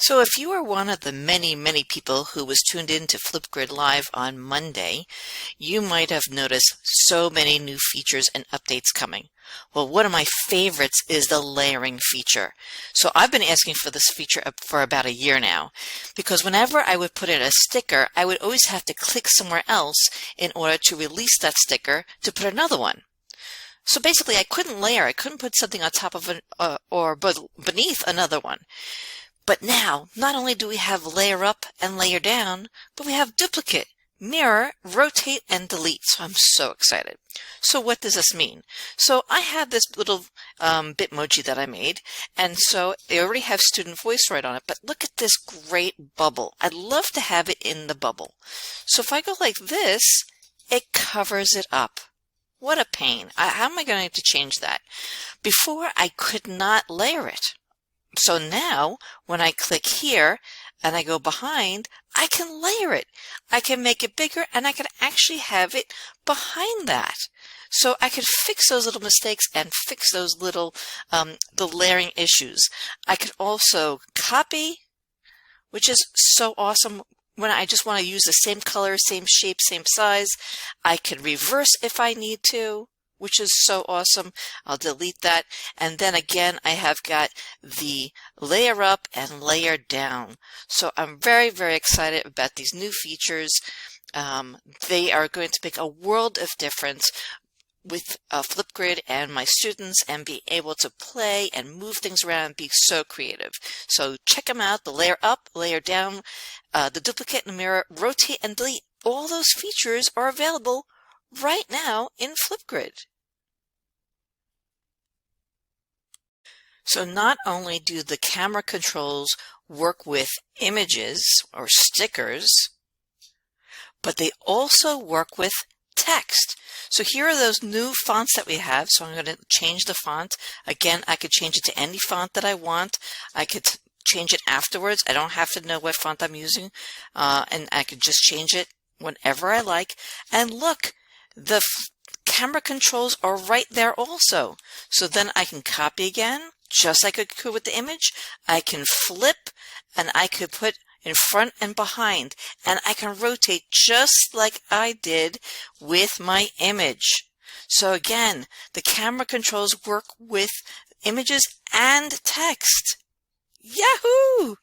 So if you are one of the many people who was tuned in to Flipgrid Live on Monday, you might have noticed so many new features and updates coming. Well, one of my favorites is the layering feature. So I've been asking for this feature for about a year now, because whenever I would put in a sticker, I would always have to click somewhere else in order to release that sticker to put another one. So basically, I couldn't layer. I couldn't put something on top of or beneath another one. But now, not only do we have layer up and layer down, but we have duplicate, mirror, rotate, and delete. So I'm so excited. So what does this mean? So I have this little Bitmoji that I made, and so they already have student voice right on it, but look at this great bubble. I'd love to have it in the bubble. So if I go like this, it covers it up. What a pain. How am I going to change that? Before, I could not layer it. So now, when I click here and I go behind, I can layer it. I can make it bigger, and I can actually have it behind that. So I could fix those little mistakes and fix those little, the layering issues. I could also copy, which is so awesome. When I just want to use the same color, same shape, same size, I can reverse if I need to, which is so awesome. I'll delete that. And then again, I have got the layer up and layer down. So I'm very excited about these new features. They are going to make a world of difference with Flipgrid and my students, and be able to play and move things around and be so creative. So check them out, the layer up, layer down, the duplicate and mirror, rotate and delete. All those features are available right now in Flipgrid. So not only do the camera controls work with images or stickers, but they also work with text. So here are those new fonts that we have. So I'm going to change the font. Again, I could change it to any font that I want. I could change it afterwards. I don't have to know what font I'm using. And I could just change it whenever I like. And look, the camera controls are right there also. So then I can copy again, just like I could with the image. I can flip, and I could put in front and behind, and I can rotate just like I did with my image. So again, the camera controls work with images and text. Yahoo!